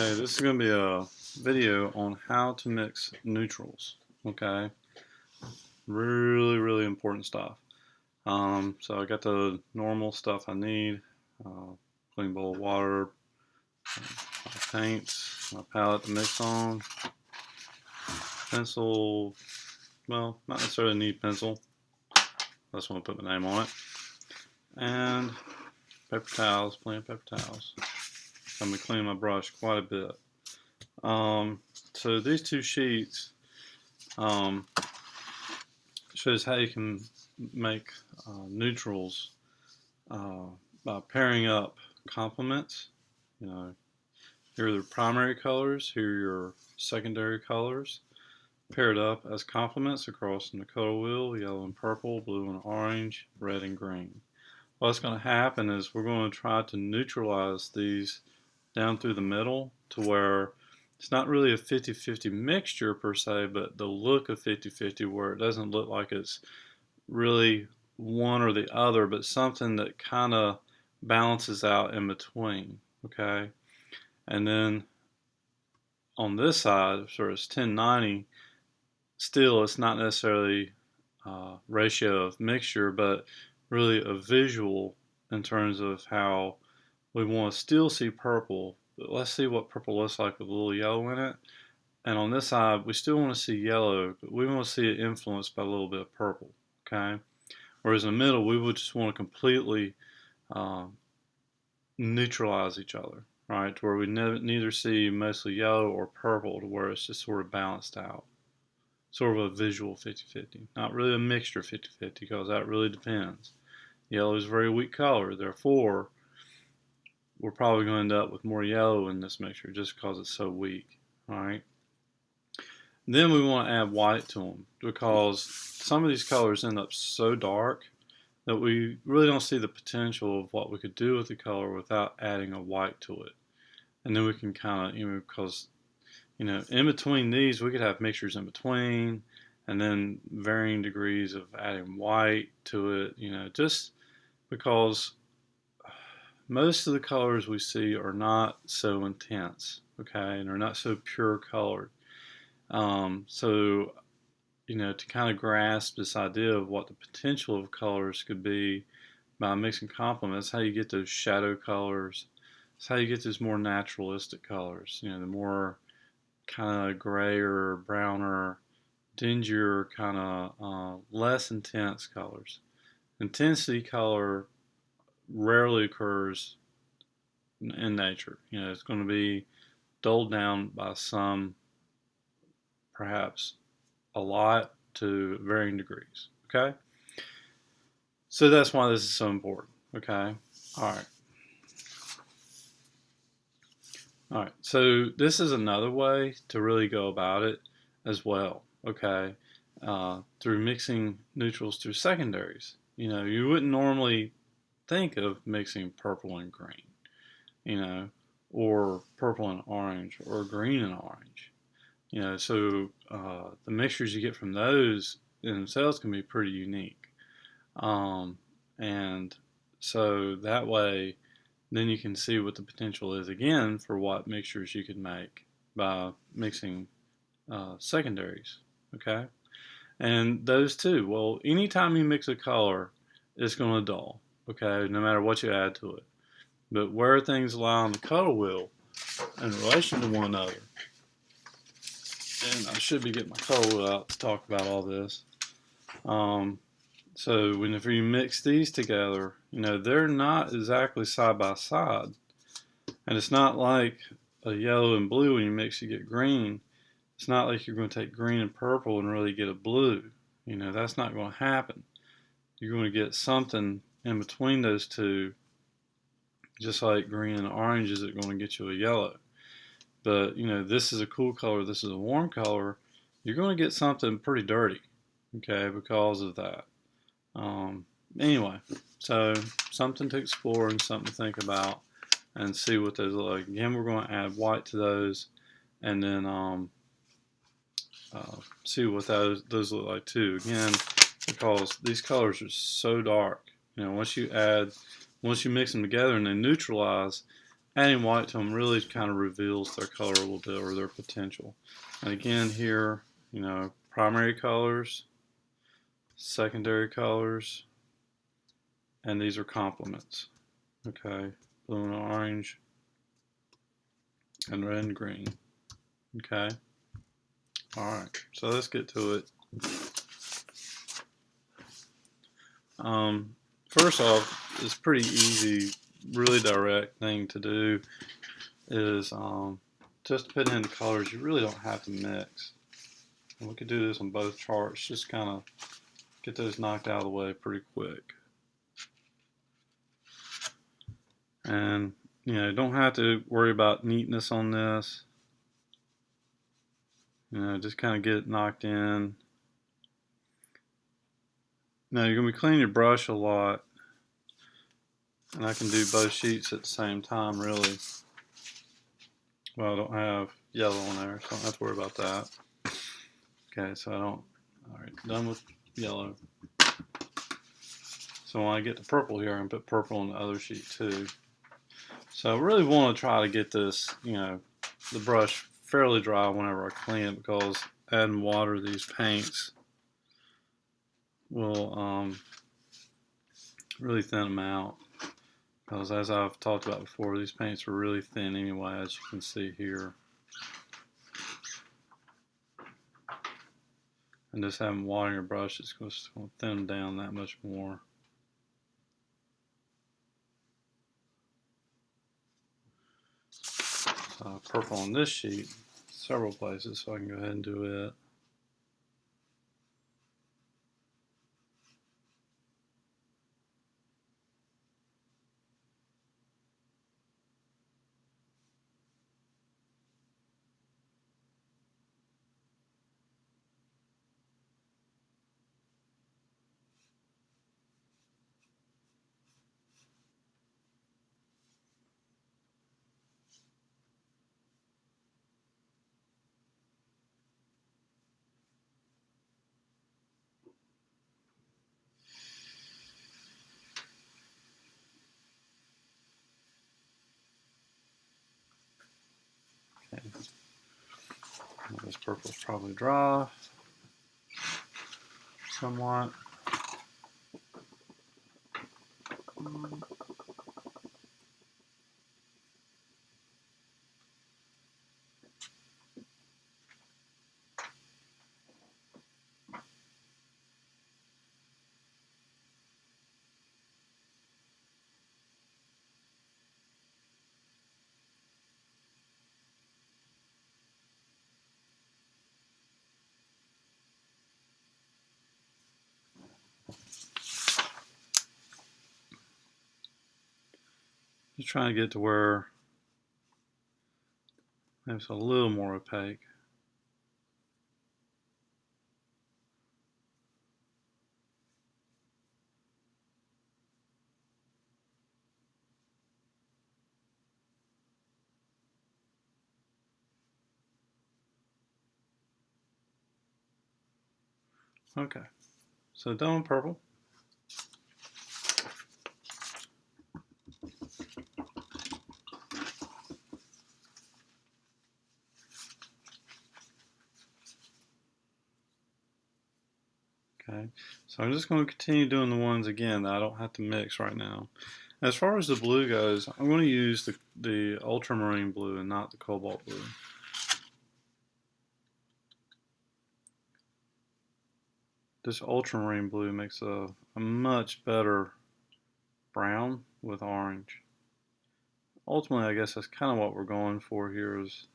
Okay, this is going to be a video on how to mix neutrals. Okay, really important stuff. So I got the normal stuff I need: clean bowl of water, my paints, my palette to mix on, pencil. Well, not necessarily need pencil. I just want to put my name on it, and paper towels, plenty of paper towels. I'm gonna clean my brush quite a bit. So these two sheets shows how you can make neutrals by pairing up complements. You know, here are the primary colors, here are your secondary colors, paired up as complements across the color wheel: yellow and purple, blue and orange, red and green. What's going to happen is we're going to try to neutralize these down through the middle to where it's not really a 50-50 mixture per se, but the look of 50-50, where it doesn't look like it's really one or the other, but something that kind of balances out in between. Okay, and then on this side, sort of 10-90, still it's not necessarily ratio of mixture, but really a visual in terms of how we want to still see purple, but let's see what purple looks like with a little yellow in it. And on this side, we still want to see yellow, but we want to see it influenced by a little bit of purple. Okay, whereas in the middle, we would just want to completely neutralize each other, right? To where we neither see mostly yellow or purple, to where it's just sort of balanced out. Sort of a visual 50-50. Not really a mixture 50-50, because that really depends. Yellow is a very weak color, therefore we're probably going to end up with more yellow in this mixture just because it's so weak. Alright. Then we want to add white to them, because some of these colors end up so dark that we really don't see the potential of what we could do with the color without adding a white to it. And then we can kind of, because in between these, we could have mixtures in between, and then varying degrees of adding white to it, just because most of the colors we see are not so intense, okay, and are not so pure colored. So, to kind of grasp this idea of what the potential of colors could be by mixing complements, how you get those shadow colors. It's how you get those more naturalistic colors, the more kind of grayer, browner, dingier, kind of less intense colors. Intensity color rarely occurs in nature. It's going to be dulled down by some, perhaps a lot, to varying degrees. Okay? So that's why this is so important. Okay? Alright. Alright, so this is another way to really go about it as well. Okay? Through mixing neutrals through secondaries. You wouldn't normally think of mixing purple and green, or purple and orange, or green and orange. So the mixtures you get from those in themselves can be pretty unique. And so that way, then you can see what the potential is again for what mixtures you could make by mixing secondaries. Okay? And those two, well, anytime you mix a color, it's going to dull. Okay? No matter what you add to it. But where things lie on the color wheel in relation to one another, and I should be getting my color wheel out to talk about all this. So whenever you mix these together, they're not exactly side by side. And it's not like a yellow and blue when you mix, you get green. It's not like you're going to take green and purple and really get a blue. That's not going to happen. You're going to get something in between those two, just like green and orange is going to get you a yellow. But, this is a cool color, this is a warm color. You're going to get something pretty dirty, okay, because of that. Anyway, so something to explore and something to think about and see what those look like. Again, we're going to add white to those, and then see what those look like too. Again, because these colors are so dark, once you mix them together and they neutralize, adding white to them really kind of reveals their color a little bit, or their potential. And again here, primary colors, secondary colors, and these are complements. Okay, blue and orange, and red and green. Okay, alright, so let's get to it. First off, it's pretty easy, really direct thing to do is just to put in the colors. You really don't have to mix. And we could do this on both charts, just kind of get those knocked out of the way pretty quick. And don't have to worry about neatness on this. Just kind of get it knocked in. Now you're going to be cleaning your brush a lot, and I can do both sheets at the same time, really. Well, I don't have yellow on there, so I don't have to worry about that. Okay, so I don't. Alright, done with yellow. So when I get to purple here, I can put purple on the other sheet too. So I really want to try to get this, the brush fairly dry whenever I clean it, because adding water to these paints will really thin them out. Because as I've talked about before, these paints are really thin anyway, as you can see here. And just having water in your brush is going to thin them down that much more. So purple on this sheet, several places, so I can go ahead and do it. Okay. This purple is probably dry somewhat. Just trying to get to where it's a little more opaque. Okay, so done with purple. Okay, so I'm just going to continue doing the ones again that I don't have to mix right now. As far as the blue goes, I'm going to use the ultramarine blue and not the cobalt blue. This ultramarine blue makes a much better brown with orange. Ultimately, I guess that's kind of what we're going for here is,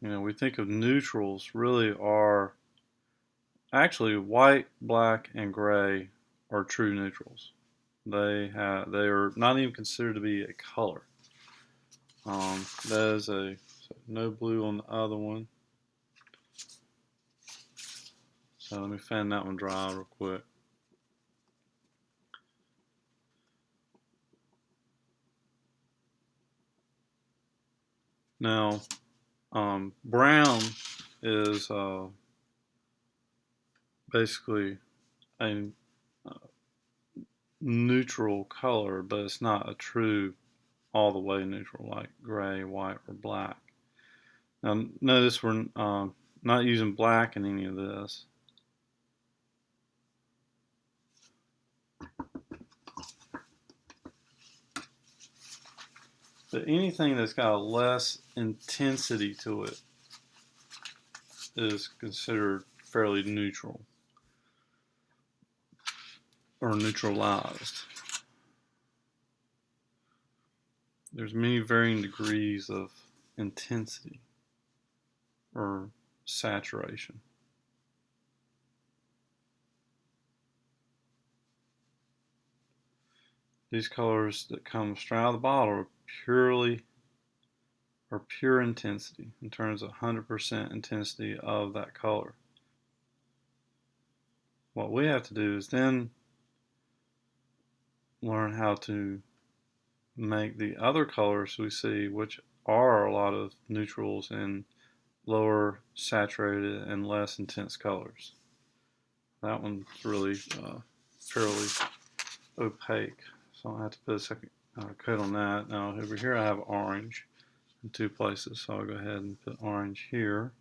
we think of neutrals really are, actually white, black, and gray are true neutrals. They are not even considered to be a color. That is no blue on the other one. So let me fan that one dry real quick. Now, brown is basically a neutral color, but it's not a true all the way neutral, like gray, white, or black. Now notice we're not using black in any of this. But anything that's got a less intensity to it is considered fairly neutral or neutralized. There's many varying degrees of intensity or saturation. These colors that come straight out of the bottle are pure intensity in terms of 100% intensity of that color. What we have to do is then learn how to make the other colors we see, which are a lot of neutrals and lower saturated and less intense colors. That one's really fairly opaque, so I'll have to put a second coat on that. Now over here I have orange in two places, so I'll go ahead and put orange here.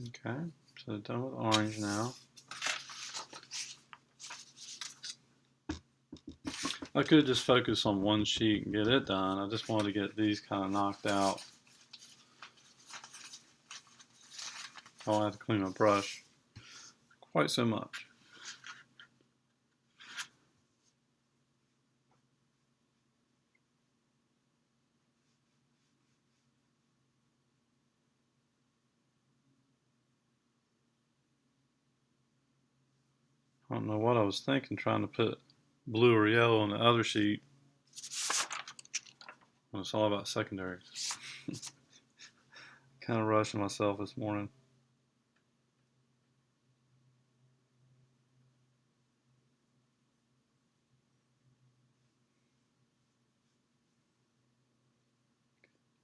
Okay, so done with orange now. I could just focus on one sheet and get it done. I just wanted to get these kind of knocked out. I don't have to clean my brush quite so much. I don't know what I was thinking trying to put blue or yellow on the other sheet when it's all about secondaries. Kind of rushing myself this morning.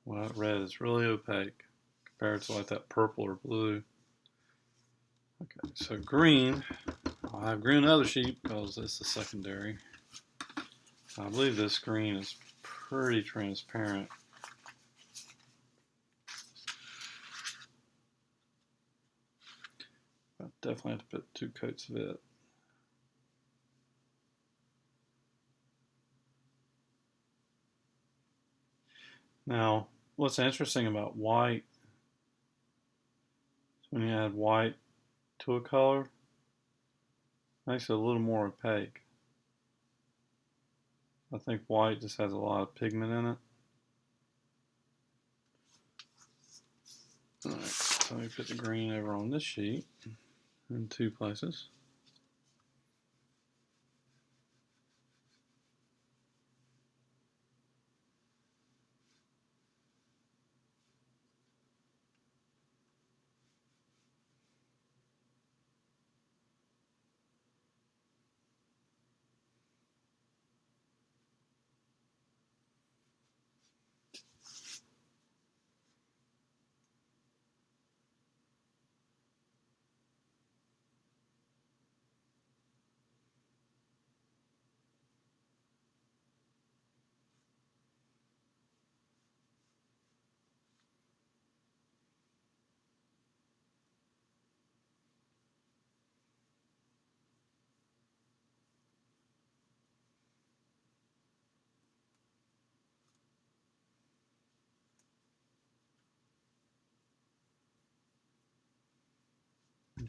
Well, that red is really opaque compared to like that purple or blue. Okay, so green, I'll have green on the other sheet because it's a secondary. I believe this green is pretty transparent. I definitely have to put 2 coats of it. Now, what's interesting about white is when you add white to a color, it makes it a little more opaque. I think white just has a lot of pigment in it. Alright, so let me put the green over on this sheet in 2 places.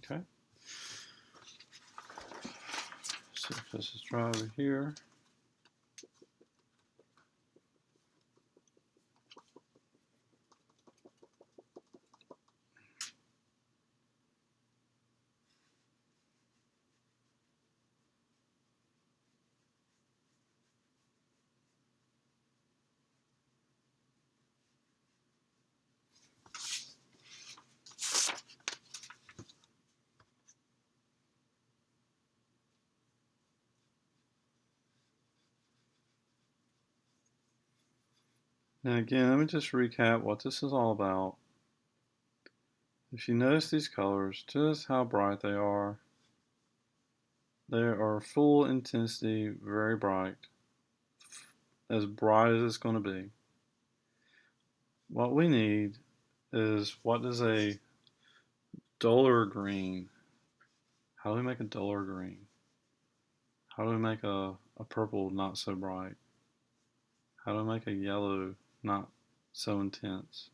Okay. See if this is dry over here. Now again, let me just recap what this is all about. If you notice these colors, just how bright they are. They are full intensity, very bright. As bright as it's going to be. What we need is, what is a duller green? How do we make a duller green? How do we make a purple not so bright? How do we make a yellow not so intense?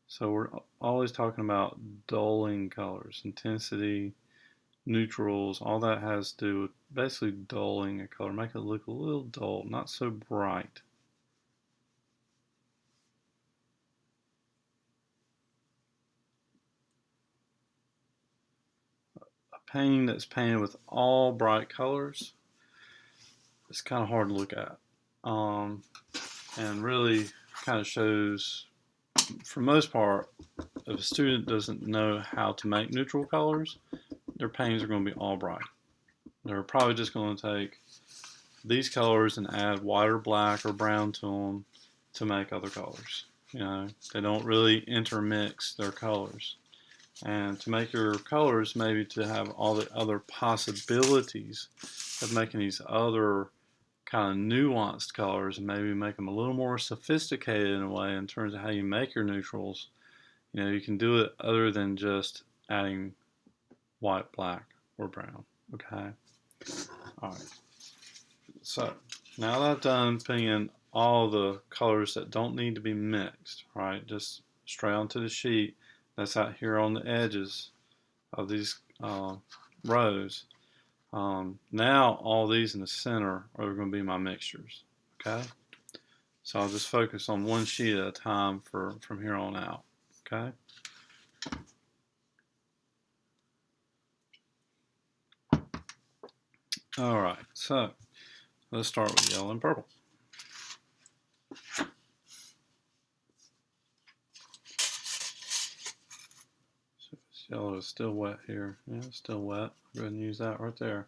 So we're always talking about dulling colors, intensity, neutrals, all that has to do with basically dulling a color, make it look a little dull, not so bright. A painting that's painted with all bright colors, it's kind of hard to look at, and really kind of shows, for most part, if a student doesn't know how to make neutral colors, their paintings are going to be all bright. They're probably just going to take these colors and add white or black or brown to them to make other colors. You know, they don't really intermix their colors. And to make your colors, maybe to have all the other possibilities of making these other kind of nuanced colors and maybe make them a little more sophisticated in a way in terms of how you make your neutrals. You know, you can do it other than just adding white, black, or brown. Okay. All right. So now that I've done putting in all the colors that don't need to be mixed, right? Just straight onto the sheet that's out here on the edges of these rows. Now all these in the center are going to be my mixtures. Okay. So I'll just focus on one sheet at a time from here on out. Okay. All right. So let's start with yellow and purple. So if this yellow is still wet here, yeah, it's still wet. Go ahead and use that right there.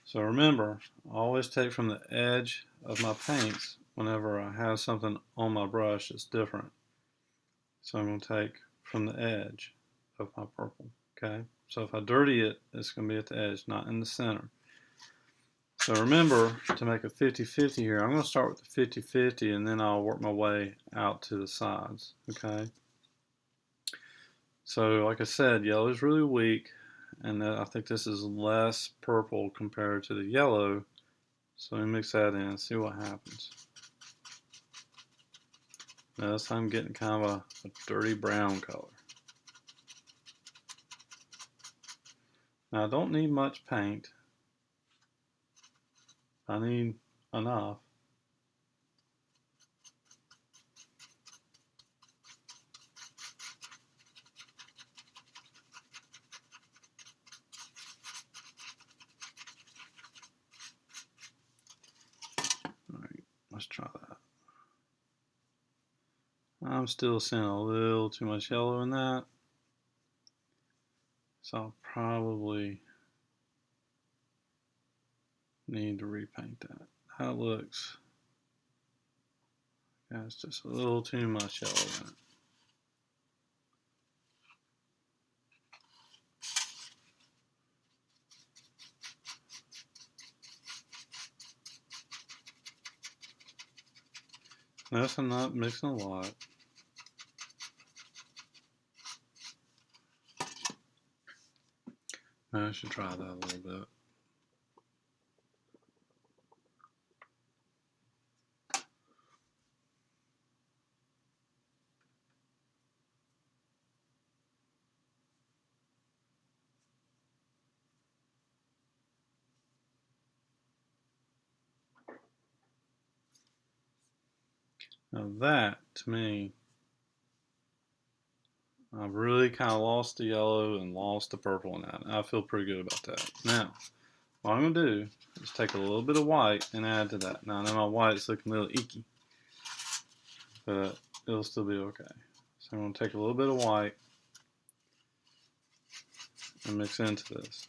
So remember, I always take from the edge of my paints whenever I have something on my brush that's different. So I'm going to take from the edge of my purple. Okay. So if I dirty it, it's going to be at the edge, not in the center. So remember, to make a 50-50 here, I'm going to start with the 50-50 and then I'll work my way out to the sides. Okay. So like I said, yellow is really weak, and I think this is less purple compared to the yellow. So let me mix that in and see what happens. Notice I'm getting kind of a dirty brown color. Now I don't need much paint. I need enough. Alright, let's try that. I'm still seeing a little too much yellow in that. So I'll probably need to repaint that. That looks, yeah, it's just a little too much yellow in it. Notice I'm not mixing a lot. I should try that a little bit. Now that, to me, I've really kind of lost the yellow and lost the purple in that. I feel pretty good about that. Now, what I'm going to do is take a little bit of white and add to that. Now, I know my white's looking a little icky, but it'll still be okay. So I'm going to take a little bit of white and mix into this.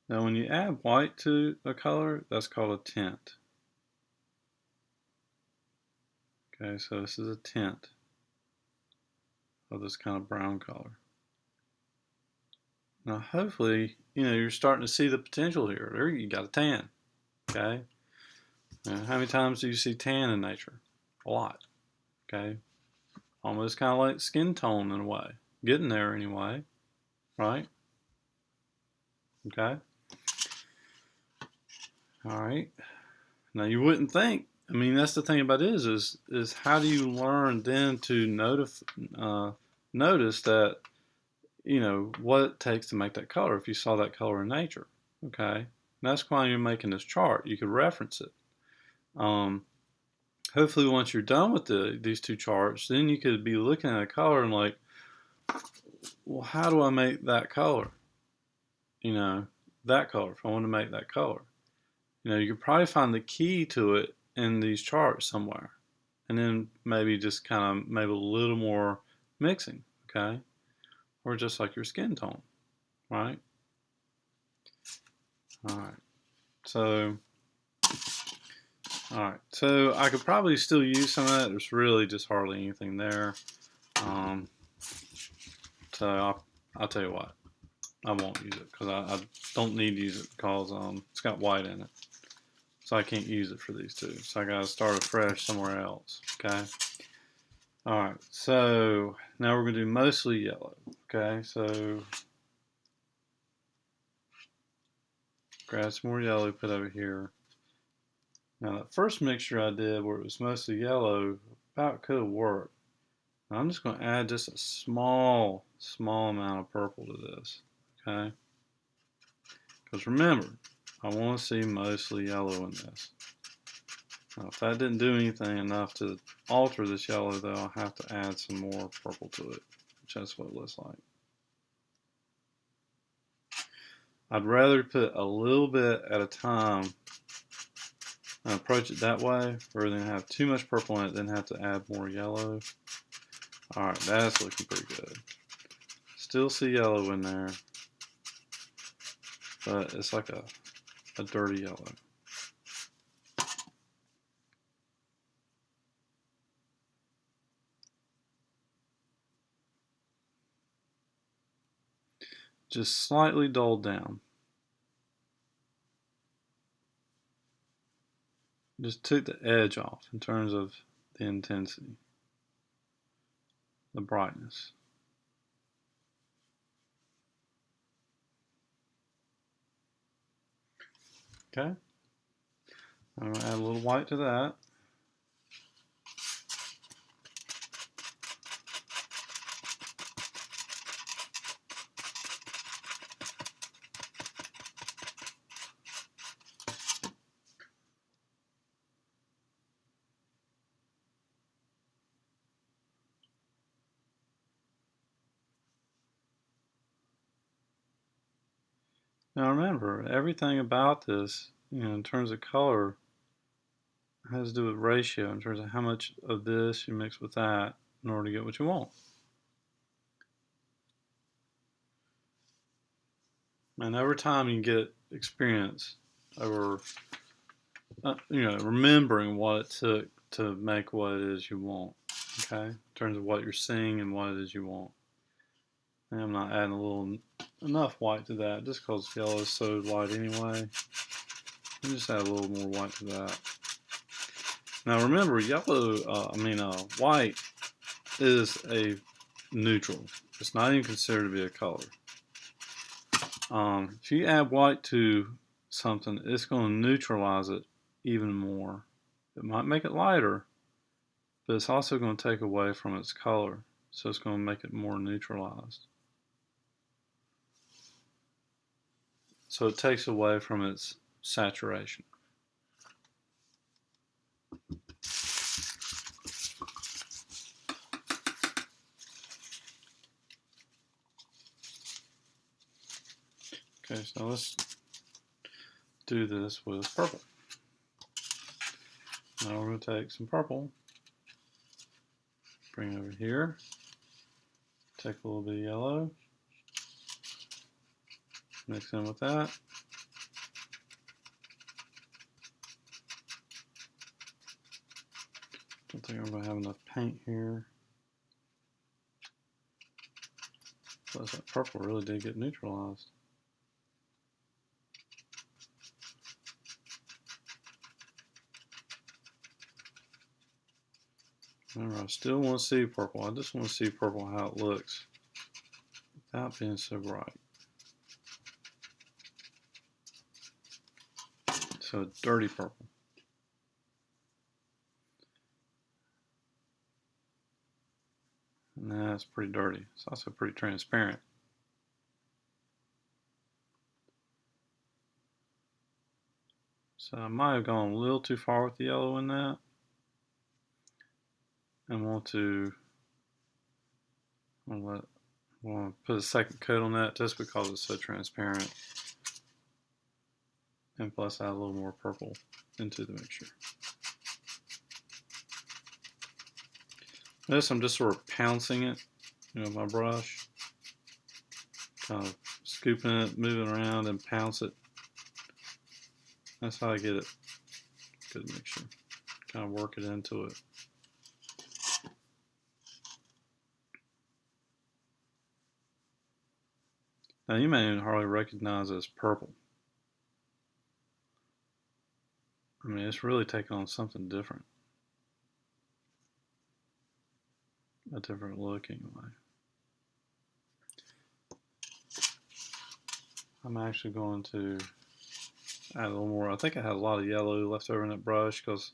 Now when you add white to a color, that's called a tint. Okay, so this is a tint of this kind of brown color. Now hopefully, you're starting to see the potential here. There you got a tan, okay? Now, how many times do you see tan in nature? A lot, okay? Almost kind of like skin tone in a way. Getting there anyway, right? Okay? All right. Now you wouldn't think. I mean, that's the thing about it is how do you learn then to notice that what it takes to make that color if you saw that color in nature. Okay, and that's why you're making this chart. You could reference it. Hopefully, once you're done with these two charts, then you could be looking at a color and like, well, how do I make that color? That color. If I want to make that color. You could probably find the key to it in these charts somewhere. And then maybe just kind of maybe a little more mixing, okay? Or just like your skin tone, right? All right. So I could probably still use some of that. There's really just hardly anything there. So I'll tell you what, I won't use it because I don't need to use it because it's got white in it. So I can't use it for these two. So I gotta start afresh somewhere else, okay? All right, so now we're gonna do mostly yellow, okay? So grab some more yellow, put over here. Now that first mixture I did where it was mostly yellow, about could have worked. Now I'm just gonna add just a small amount of purple to this, okay? Because remember, I wanna see mostly yellow in this. Now, if that didn't do anything enough to alter this yellow, though, I'll have to add some more purple to it, which that's what it looks like. I'd rather put a little bit at a time and approach it that way, rather than have too much purple in it, then have to add more yellow. All right, that's looking pretty good. Still see yellow in there, but it's like a dirty yellow. Just slightly dulled down. Just took the edge off in terms of the intensity, the brightness. Okay. I'm going to add a little white to that. Now remember, everything about this, in terms of color, has to do with ratio, in terms of how much of this you mix with that in order to get what you want. And over time you get experience over, remembering what it took to make what it is you want, okay? In terms of what you're seeing and what it is you want. And I'm not adding enough white to that, just because yellow is so light anyway. I'll just add a little more white to that. Now remember, white is a neutral. It's not even considered to be a color. If you add white to something, it's going to neutralize it even more. It might make it lighter, but it's also going to take away from its color. So it's going to make it more neutralized. So it takes away from its saturation. Okay, so let's do this with purple. Now we're going to take some purple, bring it over here, take a little bit of yellow, mix in with that, think I'm going to have enough paint here. Plus that purple really did get neutralized. Remember, I still want to see purple. I just want to see purple how it looks without being so bright. So dirty purple. And that's pretty dirty. It's also pretty transparent. So I might have gone a little too far with the yellow in that. I want to put a second coat on that just because it's so transparent. And plus add a little more purple into the mixture. This I'm just sort of pouncing it, with my brush. Kind of scooping it, moving around and pounce it. That's how I get it. Good mixture. Kind of work it into it. Now you may even hardly recognize it as purple. I mean, it's really taking on something different. A different look anyway. I'm actually going to add a little more. I think I had a lot of yellow left over in that brush because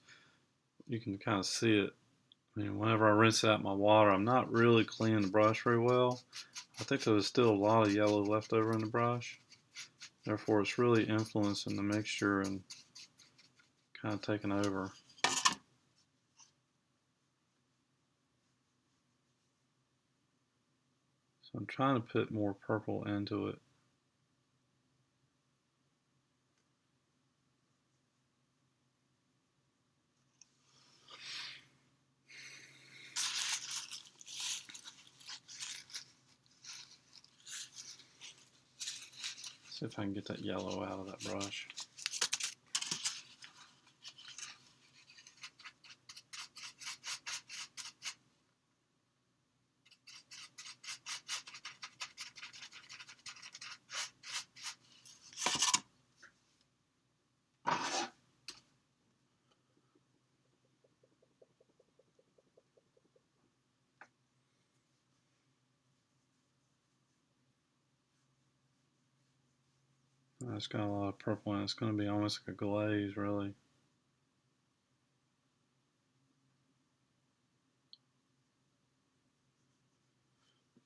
you can kind of see it. I mean, whenever I rinse out my water, I'm not really cleaning the brush very well. I think there was still a lot of yellow left over in the brush. Therefore, it's really influencing the mixture and kind of taking over. So I'm trying to put more purple into it. See if I can get that yellow out of that brush. It's got a lot of purple in it. It's going to be almost like a glaze, really.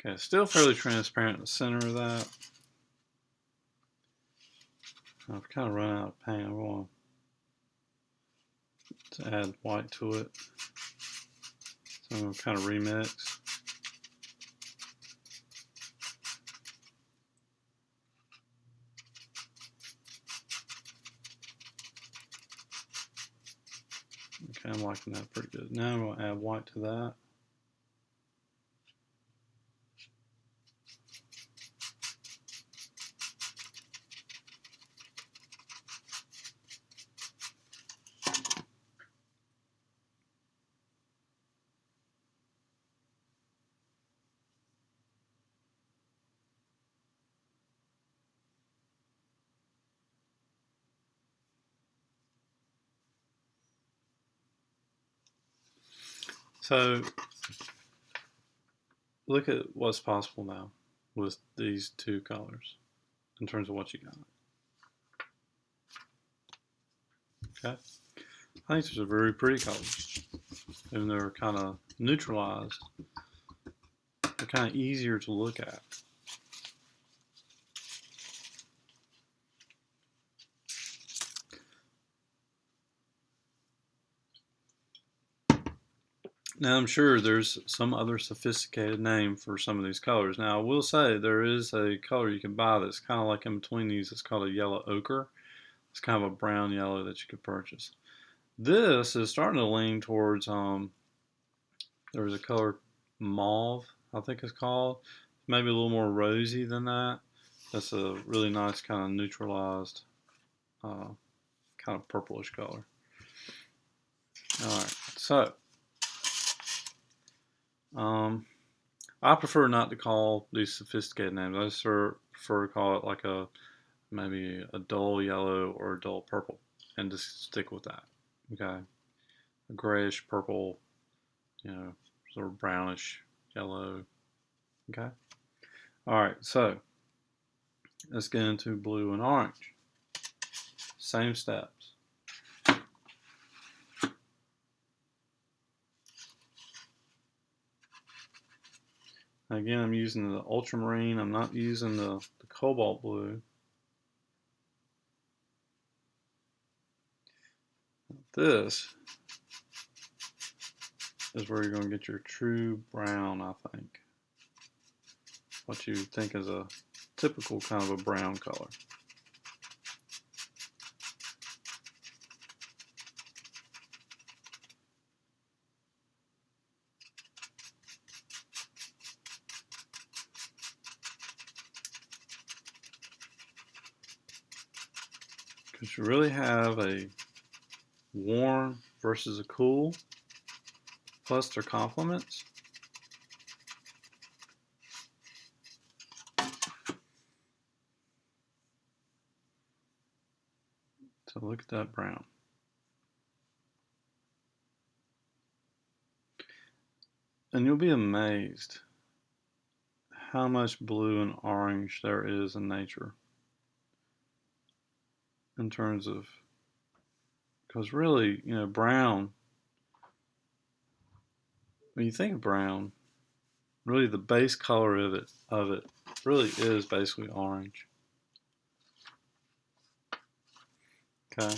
Okay, still fairly transparent in the center of that. I've kind of run out of paint. I want to add white to it. So I'm going to kind of remix. Okay, I'm liking that pretty good. Now I'm going to add white to that. So look at what's possible now with these two colors in terms of what you got. Okay, I think these are very pretty colors, and they're kind of neutralized. They're kind of easier to look at. Now I'm sure there's some other sophisticated name for some of these colors. Now I will say there is a color you can buy that's kind of like in between these. It's called a yellow ochre. It's kind of a brown yellow that you could purchase. This is starting to lean towards, there was a color mauve, I think it's called. Maybe a little more rosy than that. That's a really nice kind of neutralized, kind of purplish color. Alright, so I prefer not to call these sophisticated names. I just prefer to call it like maybe a dull yellow or a dull purple, and just stick with that. Okay, a grayish purple, sort of brownish yellow. Okay. All right, so let's get into blue and orange. Same steps. Again, I'm using the ultramarine. I'm not using the cobalt blue. This is where you're going to get your true brown, I think. What you think is a typical kind of a brown color. Because you really have a warm versus a cool, plus their complements. So look at that brown. And you'll be amazed how much blue and orange there is in nature. In terms of, because really, brown, when you think of brown, really the base color of it really is basically orange. Okay.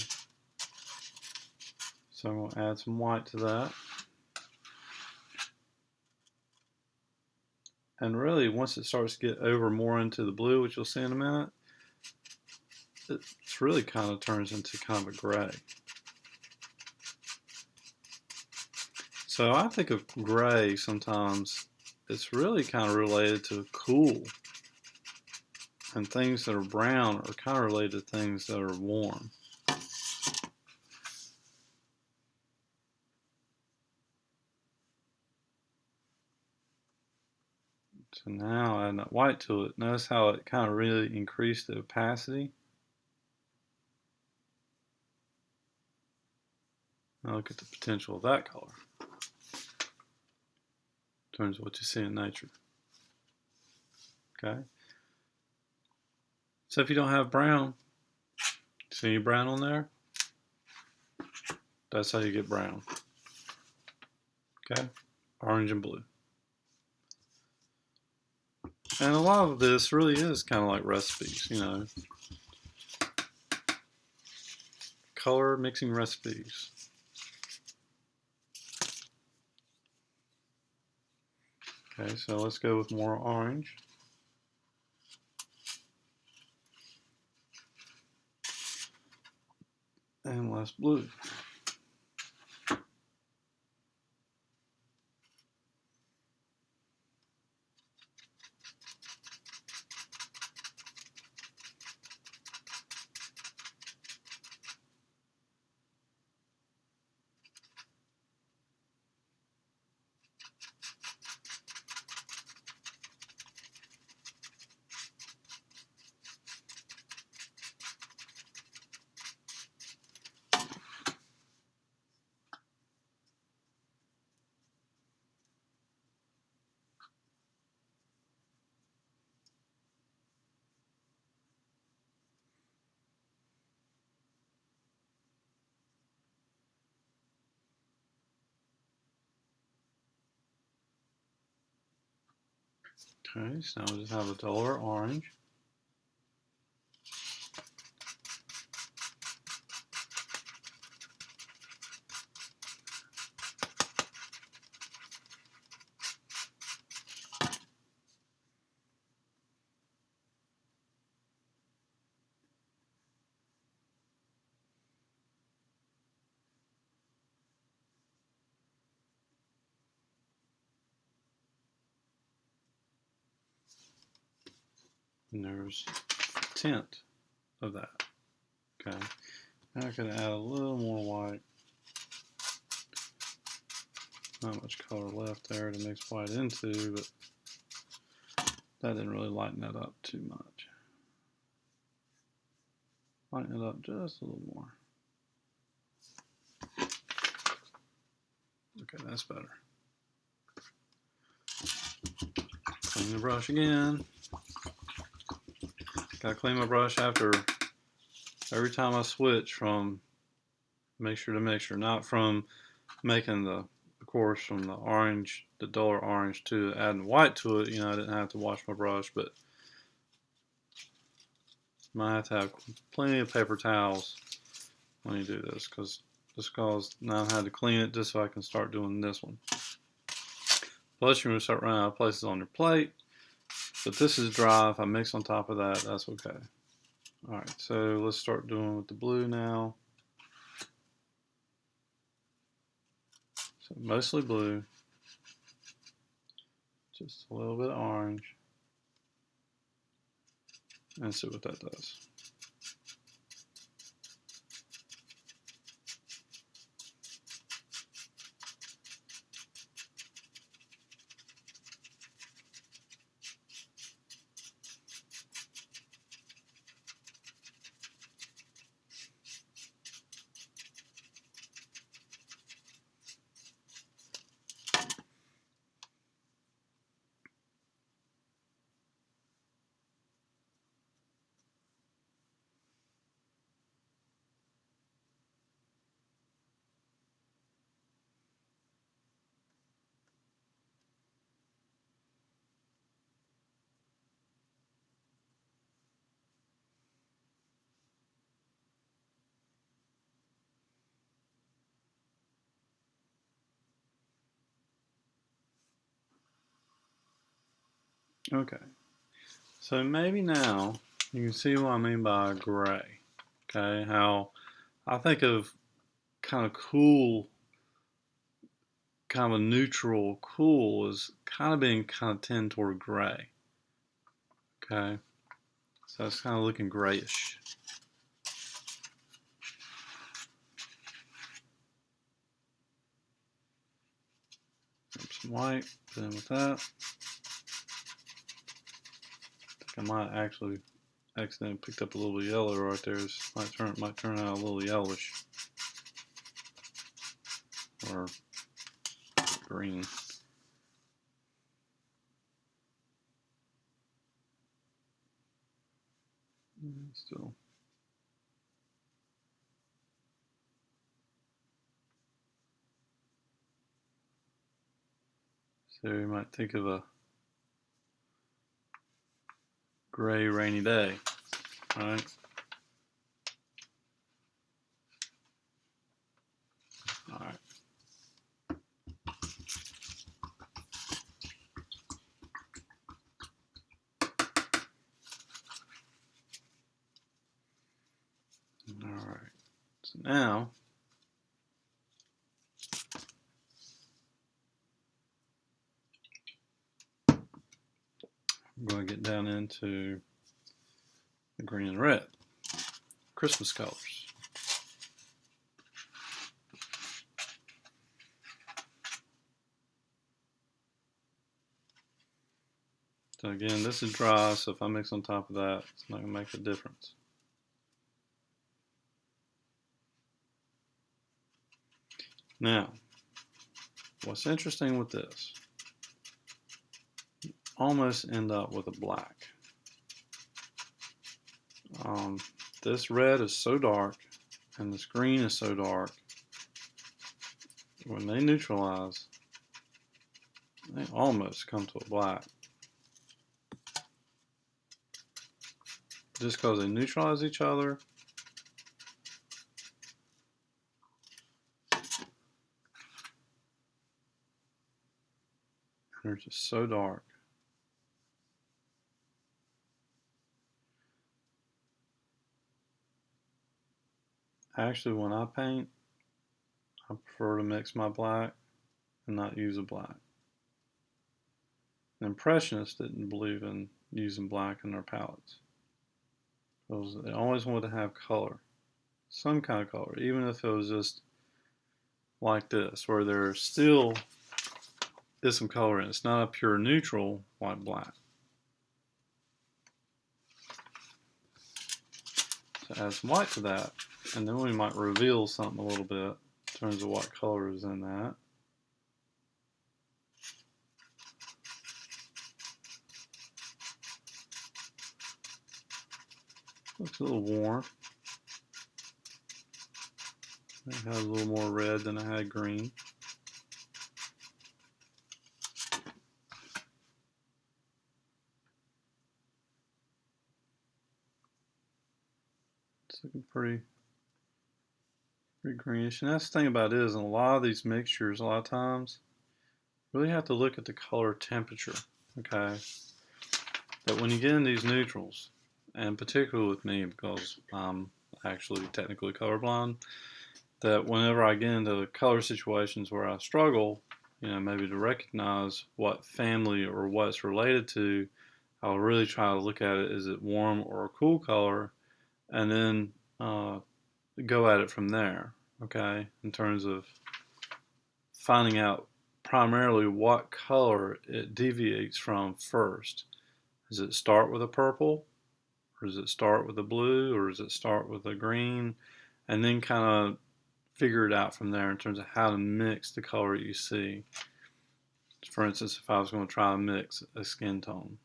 So I'm going to add some white to that. And really, once it starts to get over more into the blue, which you'll see in a minute, it's really kind of turns into kind of a gray. So I think of gray sometimes, it's really kind of related to cool. And things that are brown are kind of related to things that are warm. So now adding that white to it, notice how it kind of really increased the opacity. Now look at the potential of that color. In terms of what you see in nature. Okay. So if you don't have brown, see any brown on there? That's how you get brown. Okay. Orange and blue. And a lot of this really is kind of like recipes, color mixing recipes. Okay, so let's go with more orange. And less blue. Okay, so now we just have a duller orange. And there's a tint of that. Okay, now I could add a little more white. not much color left there to mix white into, but that didn't really lighten that up too much. Lighten it up just a little more. Okay, that's better. Clean the brush again. Gotta clean my brush after every time I switch from mixture to mixture, not from making the, of course, from the orange, the duller orange to adding white to it. You know, I didn't have to wash my brush, but you might have to have plenty of paper towels when you do this, because now I had to clean it just so I can start doing this one. Plus, you're going to start running out of places on your plate. But this is dry. If I mix on top of that, that's okay. Alright, so let's start doing with the blue now. So mostly blue. Just a little bit of orange. And see what that does. Okay, so maybe now you can see what I mean by gray. Okay, how I think of kind of cool, kind of a neutral cool is kind of being kind of tend toward gray. Okay, so it's kind of looking grayish. Some white, put in with that. I might actually accidentally picked up a little yellow right there. It might turn out a little yellowish or green. Still. So you might think of a gray, rainy day, right? All right. All right. So now I'm going to get down into the green and red, Christmas colors. So again, this is dry, so if I mix on top of that, it's not going to make a difference. Now, what's interesting with this, you almost end up with a black. This red is so dark, and this green is so dark, when they neutralize, they almost come to a black. Just because they neutralize each other, they're just so dark. Actually, when I paint, I prefer to mix my black and not use a black. The Impressionists didn't believe in using black in their palettes because they always wanted to have color, some kind of color, even if it was just like this, where they're still is some color in it. It's not a pure neutral white black. So add some white to that, and then we might reveal something a little bit in terms of what color is in that. Looks a little warm. It has a little more red than I had green. It's looking pretty greenish. And that's the thing about it is, in a lot of these mixtures, a lot of times, you really have to look at the color temperature, okay? But when you get in these neutrals, and particularly with me because I'm actually technically colorblind, that whenever I get into color situations where I struggle, maybe to recognize what family or what it's related to, I'll really try to look at it, is it warm or a cool color, and then go at it from there, okay, in terms of finding out primarily what color it deviates from first. Does it start with a purple, or does it start with a blue, or does it start with a green, and then kind of figure it out from there in terms of how to mix the color you see. For instance, if I was going to try to mix a skin tone,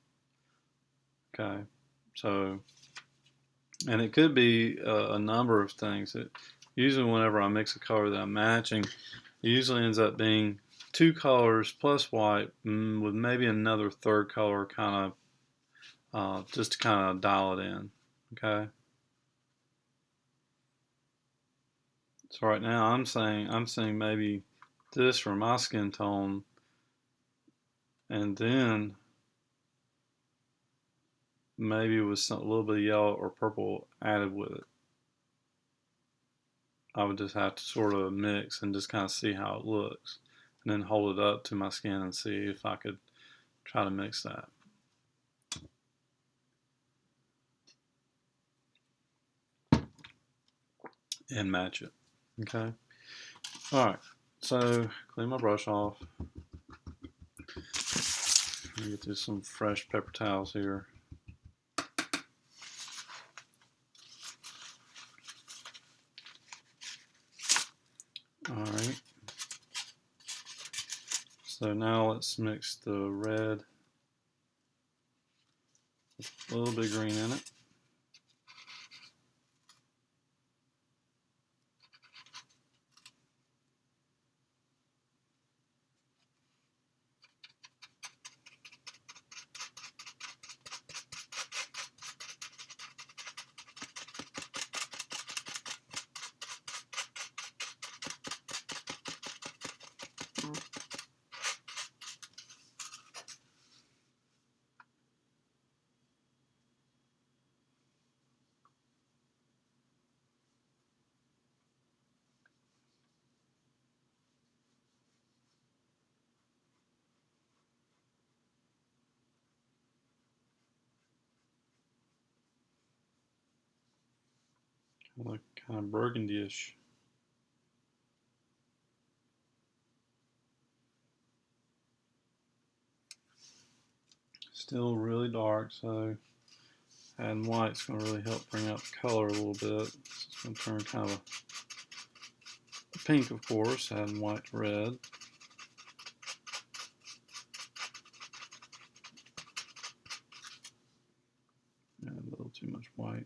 okay, so, and it could be a number of things. Usually whenever I mix a color that I'm matching, it usually ends up being two colors plus white with maybe another third color kind of just to kind of dial it in, okay. So right now I'm saying maybe this for my skin tone, and then maybe with a little bit of yellow or purple added with it. I would just have to sort of mix and just kind of see how it looks, and then hold it up to my skin and see if I could try to mix that. And match it, okay? All right, so clean my brush off. Let me get to some fresh paper towels here. All right. So now let's mix the red with a little bit of green in it. Look kind of burgundy-ish. Still really dark, so adding white's going to really help bring out the color a little bit. So it's going to turn kind of a pink, of course, adding white to red. Add a little too much white.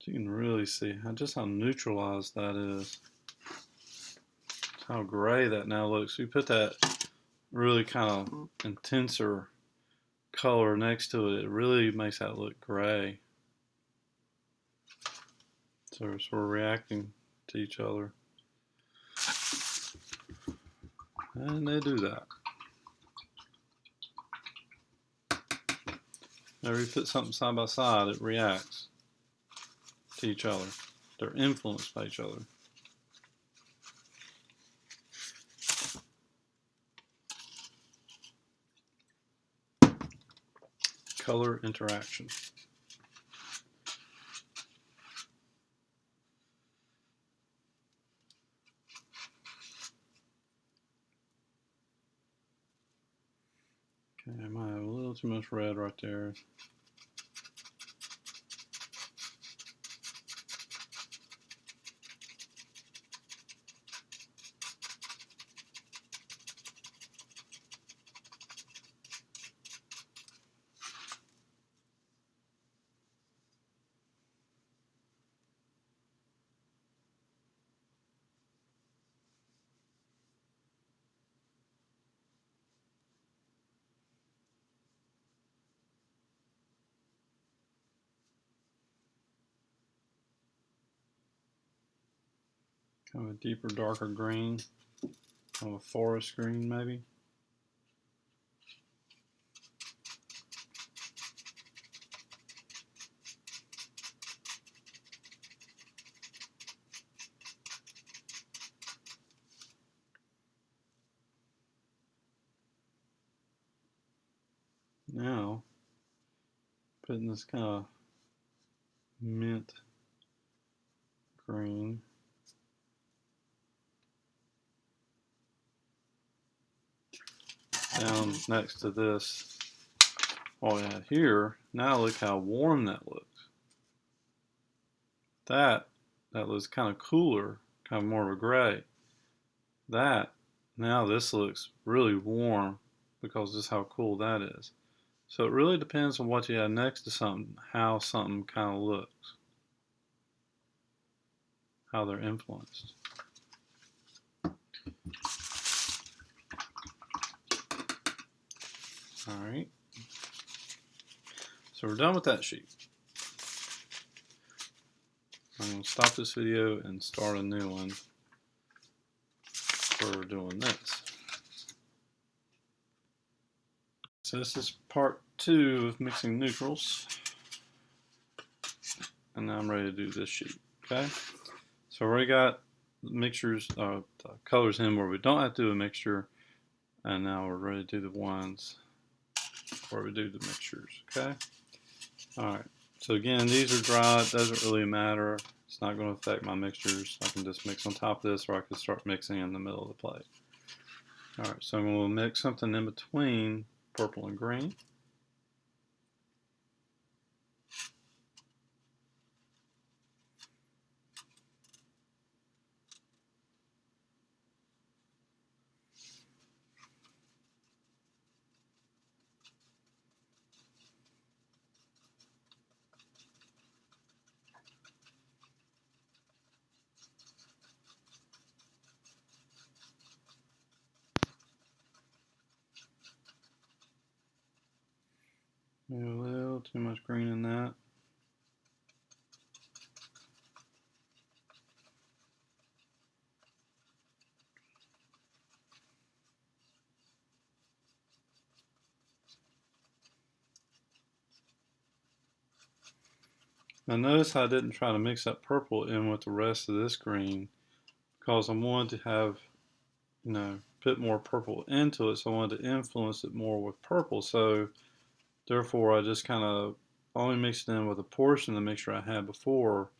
So you can really see just how neutralized that is. How gray that now looks. We put that really kind of intenser color next to it. It really makes that look gray. So we're sort of reacting to each other. And they do that. Whenever you put something side by side, it reacts to each other. They're influenced by each other. color interaction. Okay, I might have a little too much red right there. Kind of a deeper, darker green, kind of a forest green maybe. Now, putting this kind of mint green down next to this. Oh yeah, here, now look how warm that looks. That looks kind of cooler, kind of more of a gray. Now this looks really warm because this is how cool that is. So it really depends on what you have next to something, how something kind of looks, how they're influenced. All right. So we're done with that sheet. I'm going to stop this video and start a new one for doing this. So this is part 2 of mixing neutrals. And now I'm ready to do this sheet. Okay? So we already got mixtures, the colors in where we don't have to do a mixture. And now we're ready to do the ones where we do the mixtures. Okay? Alright. So again, these are dry. It doesn't really matter. It's not going to affect my mixtures. I can just mix on top of this, or I can start mixing in the middle of the plate. Alright, so I'm going to mix something in between purple and green. Maybe a little too much green in that. Now notice I didn't try to mix that purple in with the rest of this green because I wanted to have, put more purple into it, so I wanted to influence it more with purple. So therefore I just kind of only mixed it in with a portion of the mixture I had before,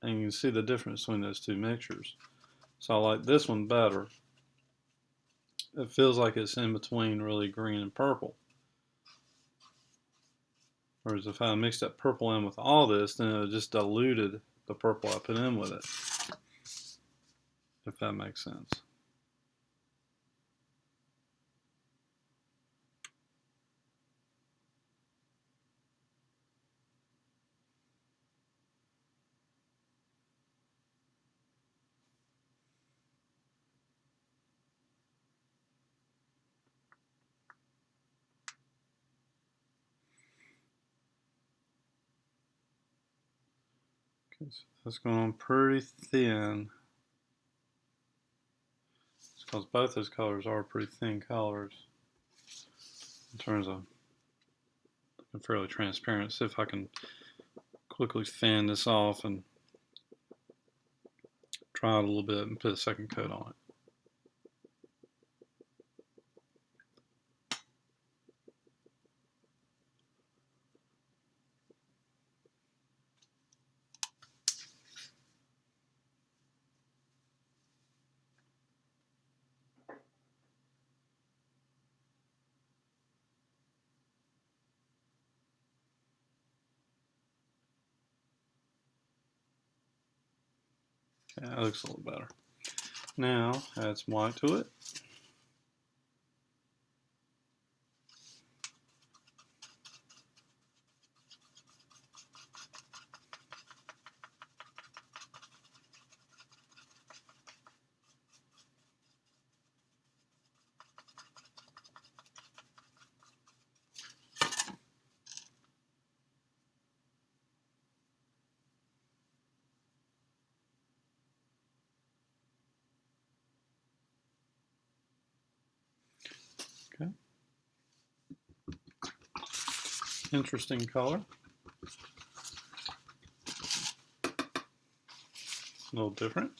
and you can see the difference between those two mixtures. So I like this one better. It feels like it's in between really green and purple. Whereas if I mixed that purple in with all this, then it just diluted the purple I put in with it. If that makes sense. Okay, so that's going on pretty thin. It's because both those colors are pretty thin colors in terms of looking fairly transparent. See if I can quickly fan this off and dry it a little bit and put a second coat on it. Yeah, that looks a little better. Now add some white to it. Okay. Interesting color. A little different.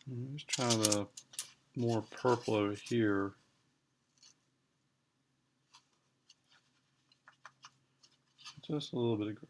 Let's try the more purple over here. Just a little bit of green.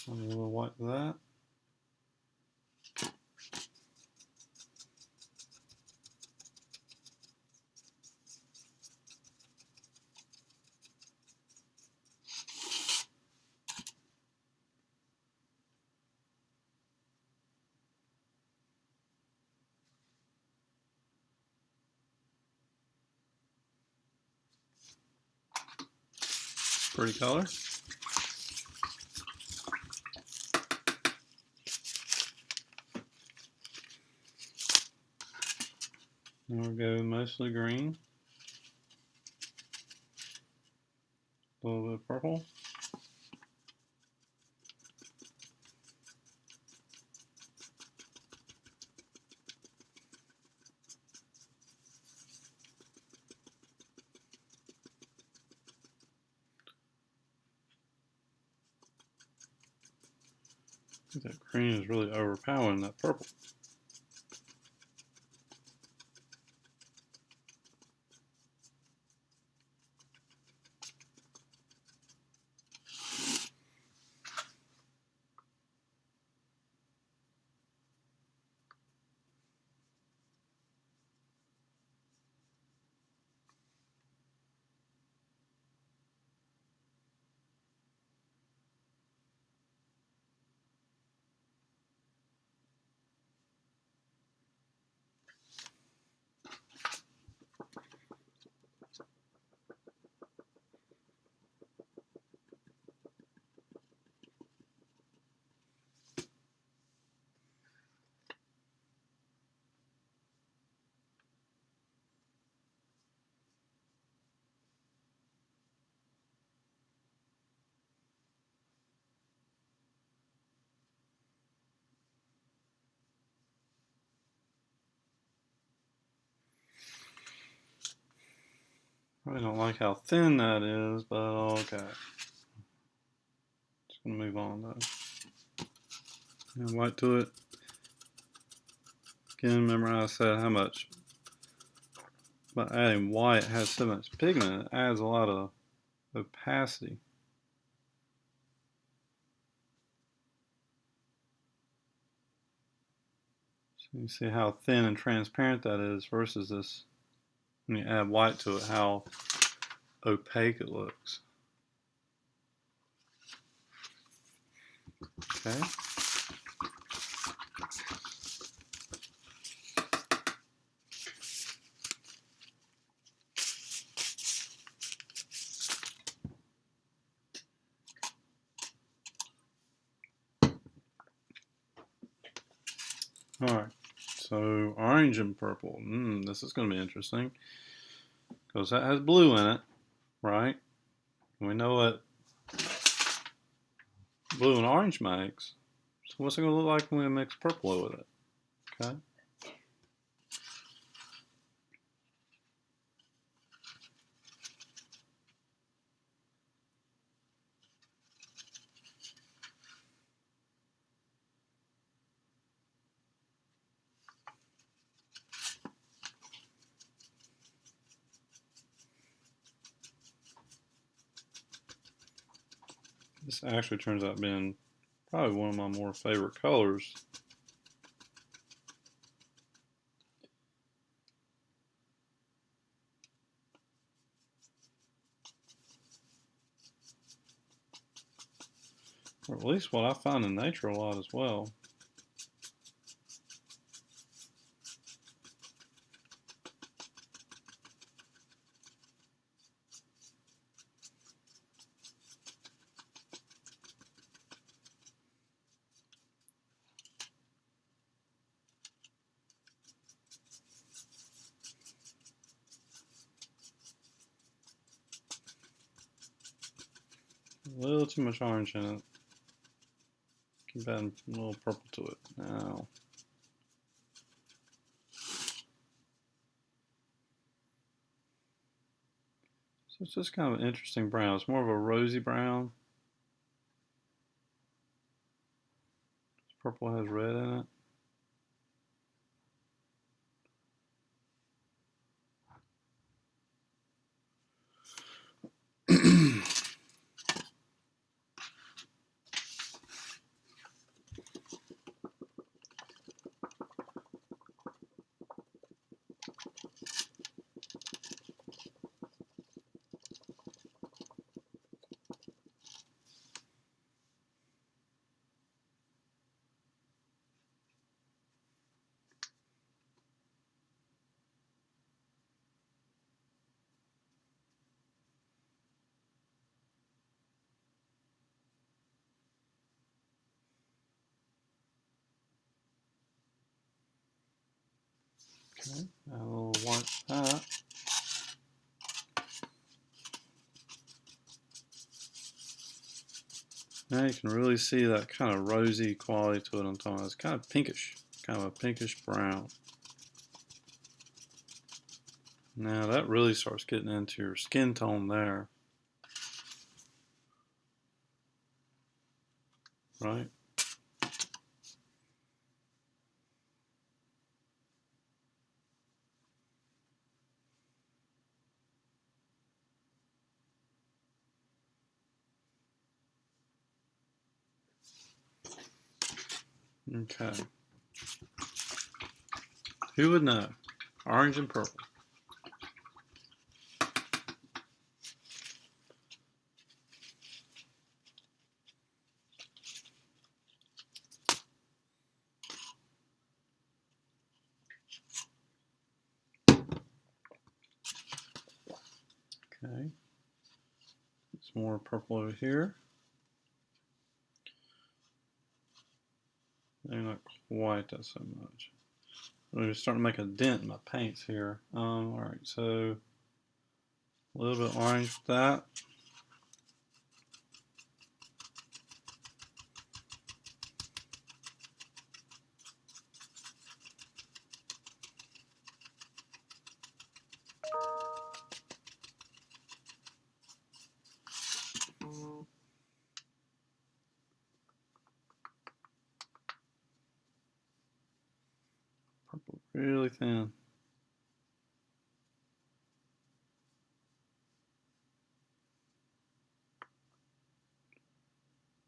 A little white to that. Pretty color. Now we'll go mostly green. A little bit of purple. I think that green is really overpowering that purple. I don't like how thin that is, but okay. Just gonna move on though. And white to it. Again, remember I said how much by adding white has so much pigment, it adds a lot of opacity. So you see how thin and transparent that is versus this when you add white to it, how opaque it looks. Okay. Alright, so orange and purple. This is going to be interesting because that has blue in it, right? We know what blue and orange makes. So what's it going to look like when we mix purple with it? Okay. This actually turns out being probably one of my more favorite colors. Or at least what I find in nature a lot as well. A little too much orange in it. Keep adding a little purple to it. Now, so it's just kind of an interesting brown. It's more of a rosy brown. This purple has red in it. Okay, add a little white to that. Now you can really see that kind of rosy quality to it on top. It's kind of pinkish, kind of a pinkish brown. Now that really starts getting into your skin tone there. Right? Okay. Who would know? Orange and purple. Okay. Some more purple over here. Maybe not quite that so much. I'm starting to make a dent in my paints here. Alright, so a little bit orange with that. Purple really thin.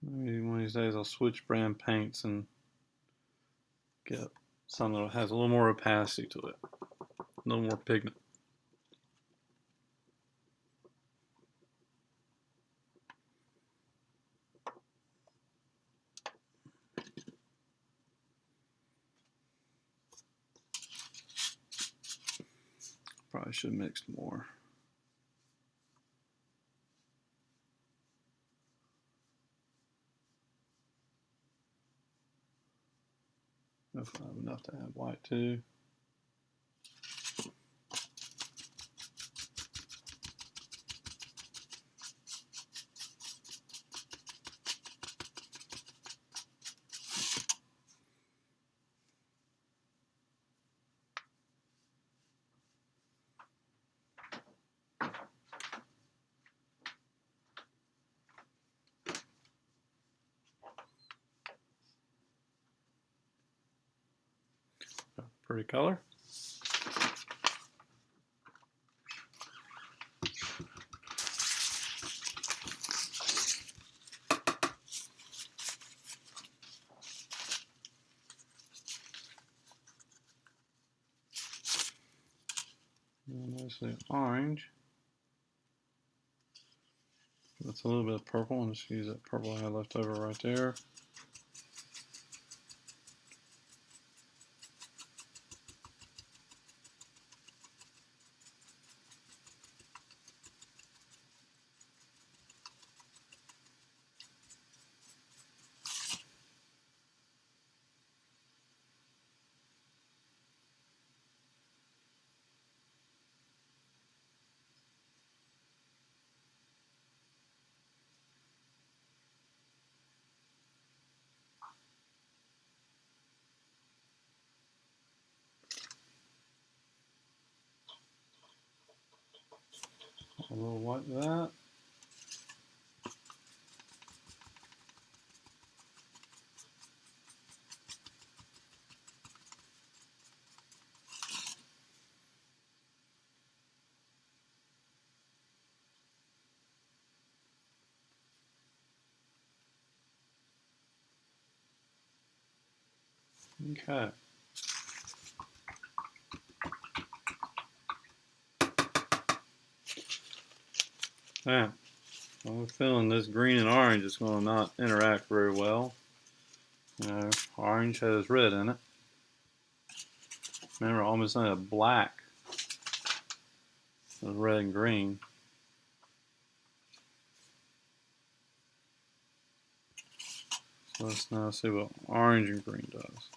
Maybe one of these days I'll switch brand paints and get something that has a little more opacity to it, a little more pigment. Probably should have mixed more. If I have enough to add white too. Pretty color. Nicely orange. That's a little bit of purple, and just use that purple I had left over right there. A little like that. Okay. Now, I'm feeling this green and orange is going to not interact very well. You know, orange has red in it. Remember, almost like a black with red and green. So let's now see what orange and green does.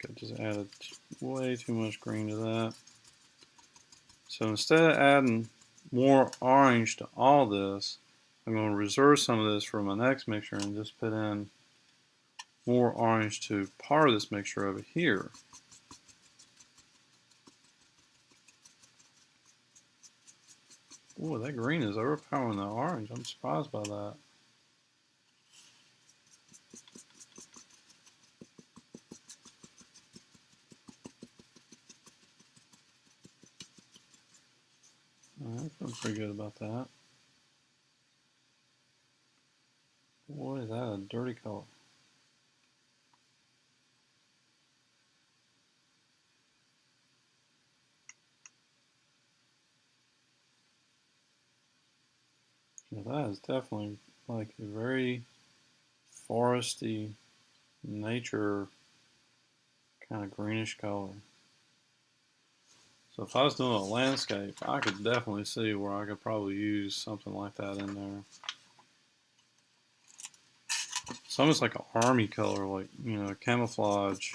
I just added way too much green to that. So instead of adding more orange to all this, I'm going to reserve some of this for my next mixture and just put in more orange to part of this mixture over here. Boy, that green is overpowering the orange. I'm surprised by that. I feel pretty good about that. Boy, is that a dirty color. Yeah, that is definitely like a very foresty, nature kind of greenish color. So if I was doing a landscape, I could definitely see where I could probably use something like that in there. It's almost like an army color, like, you know, camouflage.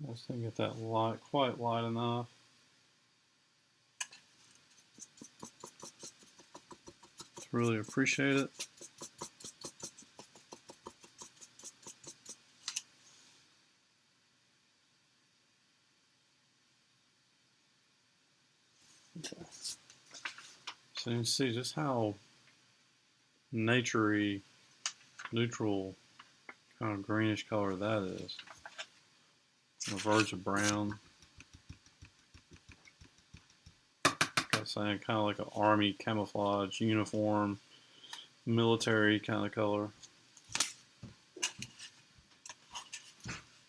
I just didn't get that light, quite light enough. To really appreciate it. Okay. So you can see just how naturey, neutral kind of greenish color that is. A verge of brown. saying, kind of like an army camouflage uniform, military kind of color.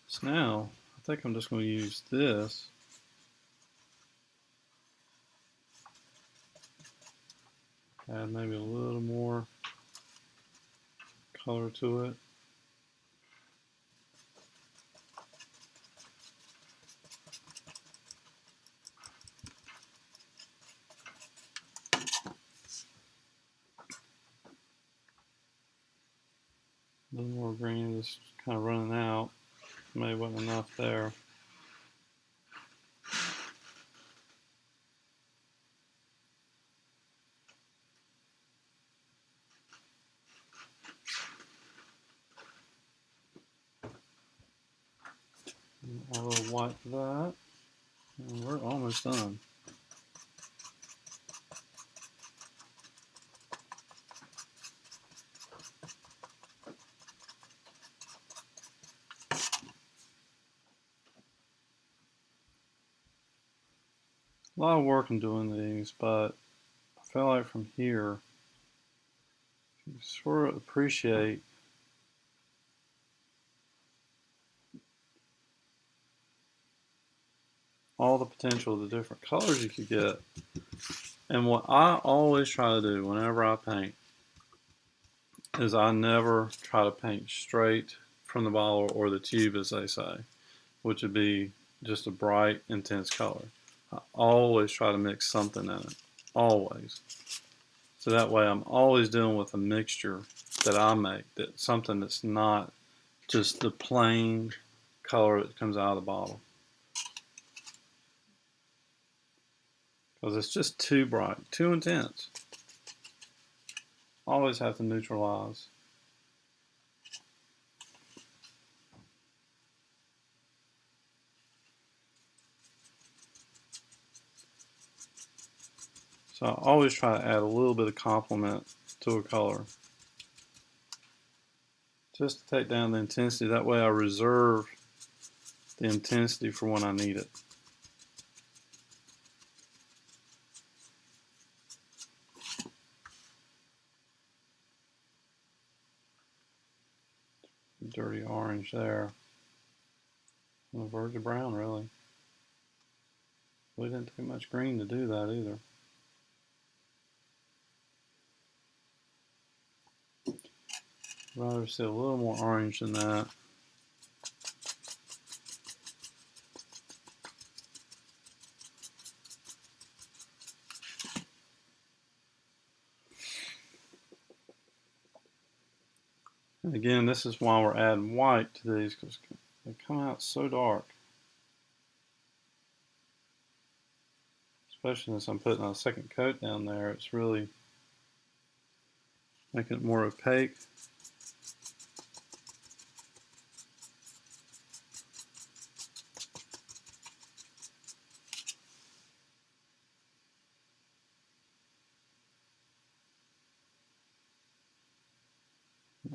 So now, I think I'm just going to use this. Add maybe a little more color to it. A little more green, just kind of running out. Maybe wasn't enough there. I will wipe that, and we're almost done. A lot of work in doing these, but I feel like from here, you sort of appreciate all the potential of the different colors you could get. And what I always try to do whenever I paint is I never try to paint straight from the bottle or the tube, as they say, which would be just a bright, intense color. I always try to mix something in it, always. So that way I'm always dealing with a mixture that I make, that something that's not just the plain color that comes out of the bottle. Because it's just too bright, too intense. Always have to neutralize. So I always try to add a little bit of complement to a color, just to take down the intensity. That way I reserve the intensity for when I need it. Dirty orange there. On the verge of brown, really. We didn't take much green to do that either. Rather see a little more orange than that. And again, this is why we're adding white to these, because they come out so dark. Especially since I'm putting a second coat down there, it's really making it more opaque.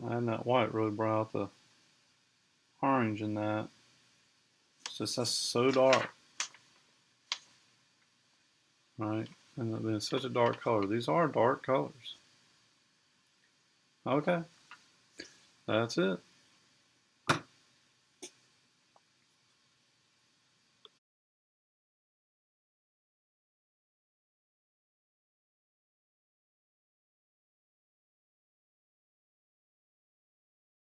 Adding that white really brought out the orange in that. It's just that's so dark. Right? And it's such a dark color. These are dark colors. Okay. That's it.